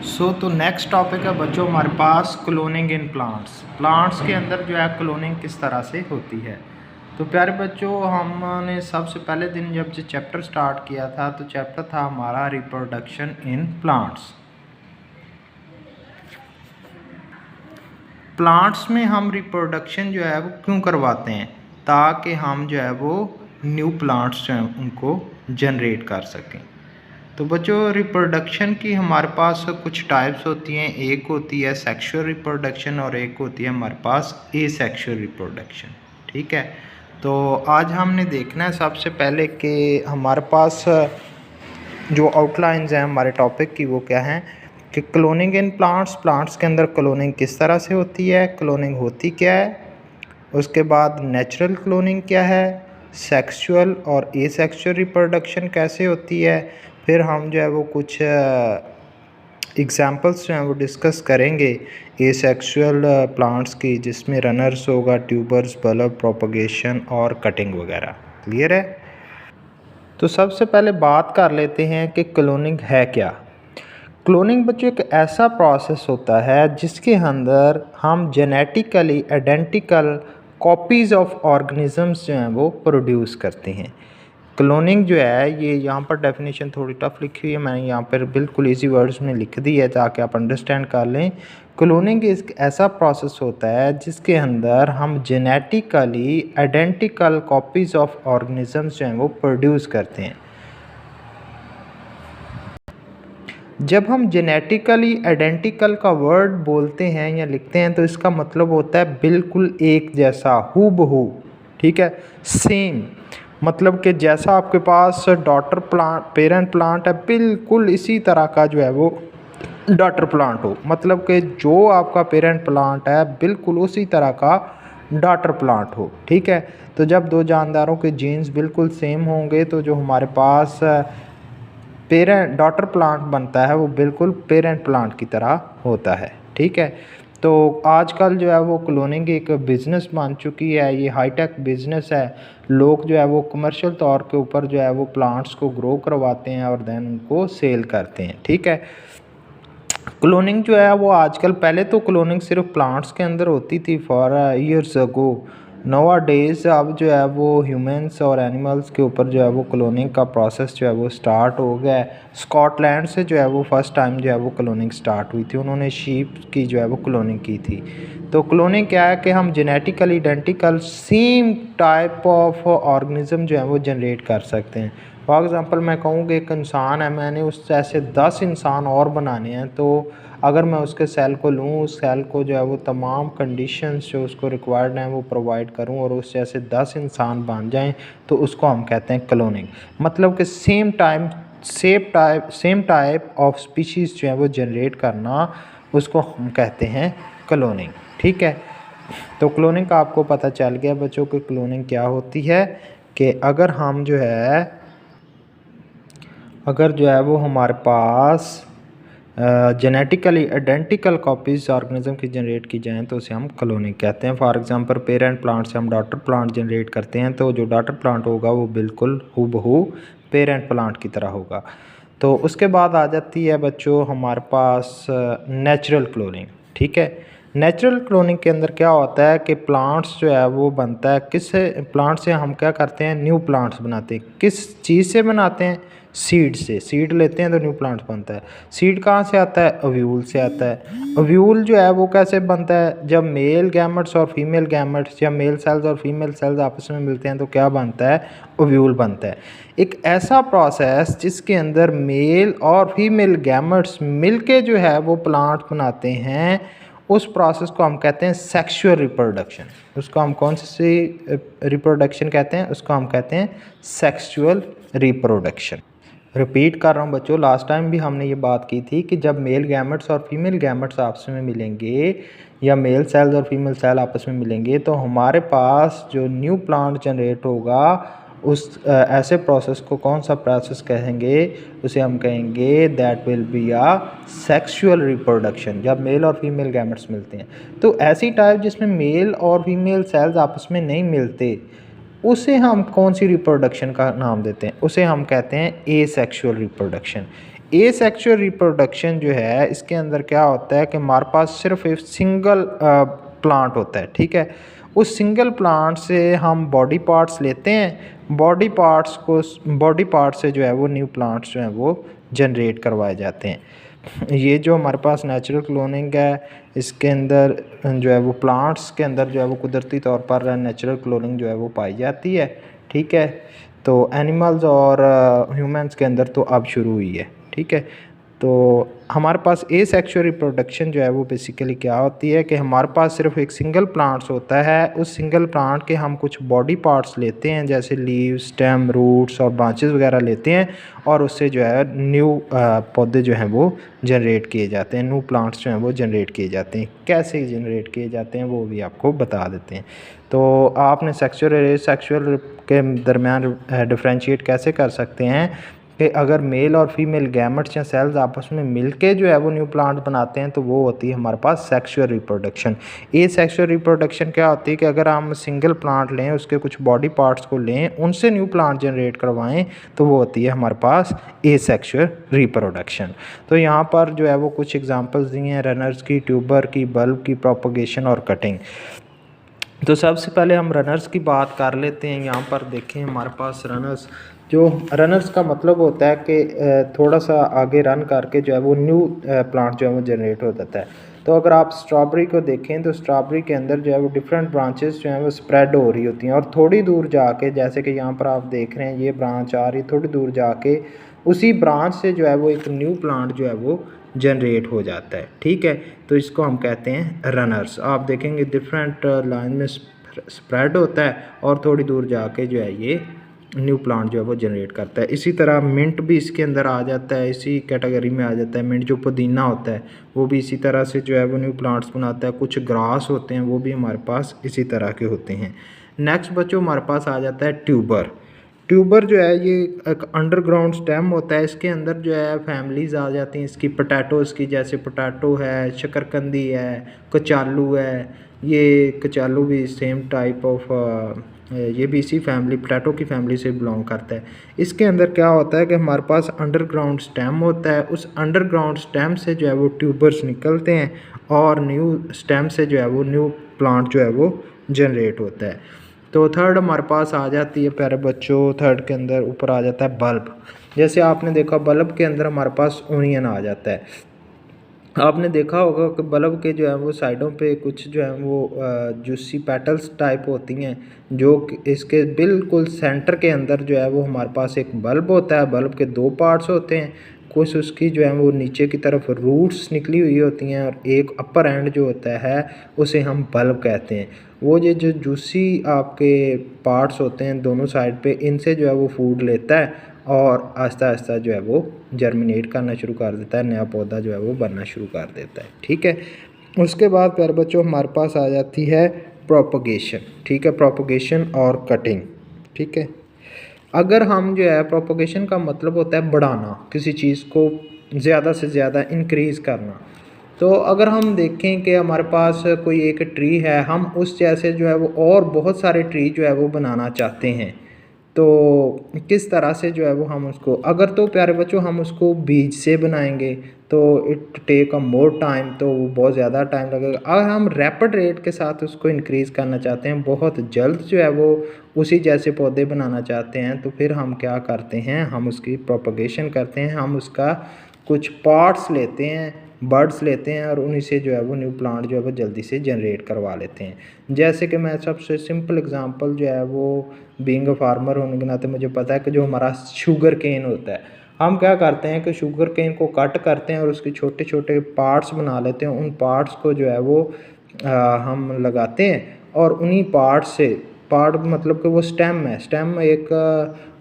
तो next topic है बच्चों हमारे पास क्लोनिंग इन प्लांट्स। प्लांट्स के अंदर जो है क्लोनिंग किस तरह से होती है। तो प्यारे बच्चों, हमने सबसे पहले दिन जब जो चैप्टर स्टार्ट किया था तो चैप्टर था हमारा रिप्रोडक्शन इन प्लांट्स। प्लांट्स में हम रिप्रोडक्शन जो है वो क्यों करवाते हैं, ताकि हम जो है वो न्यू प्लांट्स जो हैं उनको जनरेट कर सकें। तो बच्चों, रिप्रोडक्शन की हमारे पास कुछ टाइप्स होती हैं। एक होती है सेक्सुअल रिप्रोडक्शन और एक होती है हमारे पास एसेक्सुअल रिप्रोडक्शन। ठीक है, तो आज हमने देखना है सबसे पहले कि हमारे पास जो आउटलाइंस हैं हमारे टॉपिक की वो क्या हैं कि क्लोनिंग इन प्लांट्स, प्लांट्स के अंदर क्लोनिंग किस तरह से होती है, क्लोनिंग होती क्या है, उसके बाद नेचुरल क्लोनिंग क्या है, सेक्सुअल और एसेक्सुअल रिप्रोडक्शन कैसे होती है। फिर हम जो है वो कुछ एग्जांपल्स जो हैं वो डिस्कस करेंगे एसेक्सुअल प्लांट्स की, जिसमें रनर्स होगा, ट्यूबर्स, बल्ब, प्रोपगेशन और कटिंग वगैरह। क्लियर है। तो सबसे पहले बात कर लेते हैं कि क्लोनिंग है क्या। क्लोनिंग बच्चों एक ऐसा प्रोसेस होता है जिसके अंदर हम genetically identical copies of organisms जो हैं वो प्रोड्यूस करते हैं। क्लोनिंग जो है ये यहाँ पर डेफिनेशन थोड़ी टफ लिखी हुई है, मैंने यहाँ पर बिल्कुल इजी वर्ड्स में लिख दी है ताकि आप अंडरस्टैंड कर लें। क्लोनिंग एक ऐसा प्रोसेस होता है जिसके अंदर हम genetically identical copies of organisms जो हैं वो प्रोड्यूस करते हैं। जब हम जेनेटिकली आइडेंटिकल का वर्ड बोलते हैं या लिखते हैं तो इसका मतलब होता है बिल्कुल एक जैसा, हूबहू। ठीक है, सेम, मतलब कि जैसा आपके पास डॉटर प्लांट, पेरेंट प्लांट है, बिल्कुल इसी तरह का जो है वो डॉटर प्लांट हो। मतलब कि जो आपका पेरेंट प्लांट है बिल्कुल उसी तरह का डॉटर प्लांट हो। ठीक है, तो जब दो जानदारों के जीन्स बिल्कुल सेम होंगे तो जो हमारे पास पेरेंट डॉटर प्लांट बनता है वो बिल्कुल पेरेंट प्लांट की तरह होता है। ठीक है, तो आजकल जो है वो क्लोनिंग एक बिज़नेस बन चुकी है, ये हाईटेक बिज़नेस है। लोग जो है वो कमर्शियल तौर के ऊपर जो है वो प्लांट्स को ग्रो करवाते हैं और देन उनको सेल करते हैं। ठीक है, क्लोनिंग जो है वो आजकल, पहले तो क्लोनिंग सिर्फ प्लांट्स के अंदर होती थी for years ago. Nova days अब जो है वो ह्यूमंस और एनिमल्स के ऊपर जो है वो क्लोनिंग का प्रोसेस जो है वो स्टार्ट हो गया है। स्कॉटलैंड से जो है वो फर्स्ट टाइम जो है वो क्लोनिंग स्टार्ट हुई थी, उन्होंने शीप की जो है वो क्लोनिंग की थी। तो क्लोनिंग क्या है कि हम genetically identical same type of organism जो है वो जनरेट कर सकते हैं। फॉर एग्ज़ाम्पल मैं कहूँ कि एक इंसान है, मैंने उससे ऐसे 10 इंसान और बनाने हैं, तो अगर मैं उसके सेल को लूँ, उस सेल को जो है वो तमाम कंडीशंस जो उसको रिक्वायर्ड हैं वो प्रोवाइड करूँ और उससे ऐसे 10 इंसान बन जाएं, तो उसको हम कहते हैं क्लोनिंग। मतलब कि सेम टाइप ऑफ स्पीशीज़ जो है वो जनरेट करना, उसको हम कहते हैं क्लोनिंग। ठीक है, तो क्लोनिंग का आपको पता चल गया बच्चों कि क्लोनिंग क्या होती है। कि अगर जो है वो हमारे पास जेनेटिकली आइडेंटिकल कॉपीज़ ऑर्गेनिज्म की जनरेट की जाएँ तो उसे हम क्लोनिंग कहते हैं। फॉर एग्जांपल पेरेंट प्लांट से हम डॉटर प्लांट जनरेट करते हैं, तो जो डॉटर प्लांट होगा वो बिल्कुल हूबहू पेरेंट प्लांट की तरह होगा। तो उसके बाद आ जाती है बच्चों हमारे पास नेचुरल क्लोनिंग। ठीक है, नेचुरल क्लोनिंग के अंदर क्या होता है कि प्लांट्स जो है वो बनता है, किससे, प्लांट से हम क्या करते हैं, न्यू प्लांट्स बनाते हैं। किस चीज़ से बनाते हैं, सीड से। सीड लेते हैं तो न्यू प्लांट्स बनता है। सीड कहाँ से आता है, ओव्यूल से आता है। ओव्यूल जो है वो कैसे बनता है, जब मेल गैमेट्स और फीमेल गैमेट्स या मेल सेल्स और फीमेल सेल्स आपस में मिलते हैं तो क्या बनता है, ओव्यूल बनता है। एक ऐसा प्रोसेस जिसके अंदर मेल और फीमेल गैमेट्स मिलके जो है वो प्लांट बनाते हैं, उस प्रोसेस को हम कहते हैं सेक्सुअल रिप्रोडक्शन। उसको हम कौन सी रिप्रोडक्शन कहते हैं, उसको हम कहते हैं सेक्सुअल रिप्रोडक्शन। रिपीट कर रहा हूँ बच्चों, लास्ट टाइम भी हमने ये बात की थी कि जब मेल गैमेट्स और फीमेल गैमेट्स आपस में मिलेंगे या मेल सेल्स और फीमेल सेल आपस में मिलेंगे तो हमारे पास जो न्यू प्लांट जनरेट होगा, उस ऐसे प्रोसेस को कौन सा प्रोसेस कहेंगे, उसे हम कहेंगे that will be a sexual reproduction, जब मेल और फीमेल गैमेट्स मिलते हैं। तो ऐसी टाइप जिसमें मेल और फीमेल सेल्स आपस में नहीं मिलते, उसे हम कौन सी रिप्रोडक्शन का नाम देते हैं, उसे हम कहते हैं एसेक्सुअल रिप्रोडक्शन। एसेक्सुअल रिप्रोडक्शन जो है इसके अंदर क्या होता है कि हमारे पास सिर्फ एक सिंगल प्लांट होता है, ठीक है। उस सिंगल प्लांट से हम बॉडी पार्ट्स लेते हैं, बॉडी पार्ट से जो है वो न्यू प्लांट्स जो हैं वो जनरेट करवाए जाते हैं। ये जो हमारे पास नेचुरल क्लोनिंग है इसके अंदर जो है वो प्लांट्स के अंदर जो है वो कुदरती तौर पर नेचुरल क्लोनिंग जो है वो पाई जाती है, ठीक है। तो एनिमल्स और ह्यूमंस के अंदर तो अब शुरू हुई है, ठीक है। तो हमारे पास एसेक्सुअल रिप्रोडक्शन जो है वो बेसिकली क्या होती है कि हमारे पास सिर्फ एक सिंगल प्लांट्स होता है, उस सिंगल प्लांट के हम कुछ बॉडी पार्ट्स लेते हैं जैसे लीव, स्टेम, रूट्स और ब्रांचेस वगैरह लेते हैं और उससे जो है न्यू पौधे जो हैं वो जनरेट किए जाते हैं, न्यू प्लांट्स जो हैं वो जनरेट किए जाते हैं। कैसे जनरेट किए जाते हैं वो भी आपको बता देते हैं। तो आपने सेक्सुअल और एसेक्सुअल के दरमियान डिफरेंशिएट कैसे कर सकते हैं कि अगर मेल और फीमेल गैमेट्स या सेल्स आपस में मिलके जो है वो न्यू प्लांट बनाते हैं तो वो होती है हमारे पास सेक्सुअल रिप्रोडक्शन। एसेक्सुअल रिप्रोडक्शन क्या होती है कि अगर हम सिंगल प्लांट लें, उसके कुछ बॉडी पार्ट्स को लें, उनसे न्यू प्लांट जनरेट करवाएं तो वो होती है हमारे पास एसेक्सुअल रिप्रोडक्शन। तो यहाँ पर जो है वो कुछ एग्जांपल्स दिए हैं रनर्स की, ट्यूबर की, बल्ब की, प्रोपगेशन और कटिंग। तो सबसे पहले हम रनर्स की बात कर लेते हैं। यहाँ पर देखें हमारे पास रनर्स का मतलब होता है कि थोड़ा सा आगे रन करके जो है वो न्यू प्लांट जो है वो जनरेट हो जाता है। तो अगर आप स्ट्रॉबेरी को देखें तो स्ट्रॉबेरी के अंदर जो है वो डिफरेंट ब्रांचेस जो हैं वो स्प्रेड हो रही होती हैं और थोड़ी दूर जाके, जैसे कि यहाँ पर आप देख रहे हैं ये ब्रांच आ रही, थोड़ी दूर जाके उसी ब्रांच से जो है वो एक न्यू प्लांट जो है वो जनरेट हो जाता है, ठीक है। तो इसको हम कहते हैं रनर्स। आप देखेंगे डिफरेंट लाइन में स्प्रेड होता है और थोड़ी दूर जाके जो है ये न्यू प्लांट जो है वो जनरेट करता है। इसी तरह मिंट भी इसके अंदर आ जाता है, इसी कैटेगरी में आ जाता है। मिंट जो पुदीना होता है वो भी इसी तरह से जो है वो न्यू प्लांट्स बनाता है। कुछ ग्रास होते हैं वो भी हमारे पास इसी तरह के होते हैं। नेक्स्ट बच्चों हमारे पास आ जाता है ट्यूबर। ट्यूबर जो है ये एक अंडरग्राउंड स्टेम होता है, इसके अंदर जो है फैमिलीज़ आ जाती हैं इसकी पोटैटोज़ की, जैसे पोटैटो है, शकरकंदी है, कचालू है। ये कचालू भी सेम टाइप ऑफ ये भी इसी फैमिली, पोटैटो की फैमिली से बिलोंग करता है। इसके अंदर क्या होता है कि हमारे पास अंडरग्राउंड स्टेम होता है, उस अंडरग्राउंड स्टेम से जो है वो ट्यूबर्स निकलते हैं और न्यू स्टेम से जो है वो न्यू प्लांट जो है वो जनरेट होता है। तो थर्ड हमारे पास आ जाती है प्यारे बच्चों, थर्ड के अंदर ऊपर आ जाता है बल्ब। जैसे आपने देखा बल्ब के अंदर हमारे पास ओनियन आ जाता है। आपने देखा होगा कि बल्ब के जो है वो साइडों पे कुछ जो है वो जूसी पेटल्स टाइप होती हैं, जो कि इसके बिल्कुल सेंटर के अंदर जो है वो हमारे पास एक बल्ब होता है। बल्ब के दो पार्ट्स होते हैं, कुछ उसकी जो है वो नीचे की तरफ रूट्स निकली हुई होती हैं और एक अपर एंड जो होता है उसे हम बल्ब कहते हैं। वो ये जो जूसी आपके पार्ट्स होते हैं दोनों साइड पे, इनसे जो है वो फूड लेता है और आहिस्ता आहिस्ता जो है वो जर्मिनेट करना शुरू कर देता है, नया पौधा जो है वो बनना शुरू कर देता है, ठीक है। उसके बाद प्यारे बच्चों हमारे पास आ जाती है प्रोपगेशन, ठीक है, प्रोपगेशन और कटिंग, ठीक है। अगर हम जो है प्रोपगेशन का मतलब होता है बढ़ाना, किसी चीज़ को ज़्यादा से ज़्यादा इंक्रीज़ करना। तो अगर हम देखें कि हमारे पास कोई एक ट्री है, हम उस जैसे जो है वो और बहुत सारे ट्री जो है वो बनाना चाहते हैं, तो किस तरह से जो है वो हम उसको, अगर तो प्यारे बच्चों हम उसको बीज से बनाएंगे तो it take a more time, तो वो बहुत ज़्यादा टाइम लगेगा। अगर हम रैपिड रेट के साथ उसको इंक्रीज़ करना चाहते हैं, बहुत जल्द जो है वो उसी जैसे पौधे बनाना चाहते हैं, तो फिर हम क्या करते हैं, हम उसकी प्रोपगेशन करते हैं। हम उसका कुछ पार्ट्स लेते हैं, बर्ड्स लेते हैं और उन्हीं से जो है वो न्यू प्लांट जो है वो जल्दी से जनरेट करवा लेते हैं। जैसे कि मैं सबसे सिंपल एग्जांपल जो है वो बीइंग अ फार्मर होने के नाते मुझे पता है कि जो हमारा शुगर केन होता है, हम क्या करते हैं कि शुगर केन को कट करते हैं और उसके छोटे छोटे पार्ट्स बना लेते हैं। उन पार्ट्स को जो है वो हम लगाते हैं और उन्हीं पार्ट्स से, पार्ट मतलब कि वो स्टेम है, स्टेम एक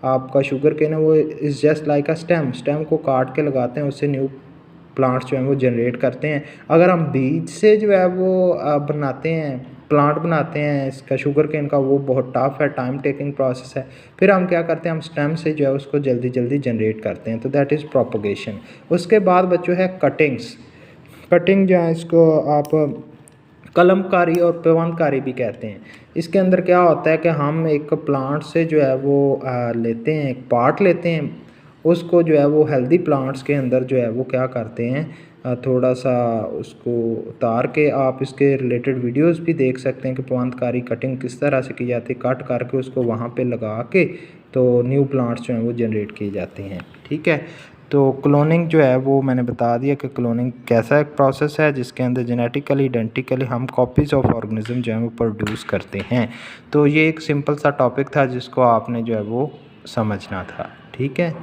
आपका शुगर केन है, वो is just like a stem, stem को काट के लगाते हैं, उससे न्यू प्लांट्स जो हैं वो जनरेट करते हैं। अगर हम बीज से जो है वो बनाते हैं, प्लांट बनाते हैं इसका शुगर केन का, वो बहुत टफ है, टाइम टेकिंग प्रोसेस है। फिर हम क्या करते हैं, हम स्टेम से जो है उसको जल्दी जल्दी जनरेट करते हैं, तो दैट इज़ प्रोपगेशन। उसके बाद बच्चों है कटिंग्स। कटिंग जो है इसको आप कलमकारी और पेवंदकारी भी कहते हैं। इसके अंदर क्या होता है कि हम एक प्लांट से जो है वो लेते हैं, एक पार्ट लेते हैं उसको जो है वो हेल्दी प्लांट्स के अंदर जो है वो क्या करते हैं, थोड़ा सा उसको उतार के आप इसके रिलेटेड वीडियोस भी देख सकते हैं कि पौधकारी कटिंग किस तरह से की जाती है, कट करके उसको वहाँ पे लगा के तो न्यू प्लांट्स जो हैं वो जनरेट किए जाते हैं। ठीक है, तो क्लोनिंग जो है वो मैंने बता दिया कि क्लोनिंग कैसा एक प्रोसेस है जिसके अंदर जेनेटिकली आइडेंटिकली हम कॉपीज़ ऑफ ऑर्गेनिज्म जो है वो प्रोड्यूस करते हैं। तो ये एक सिंपल सा टॉपिक था जिसको आपने जो है वो समझना था। ठीक है।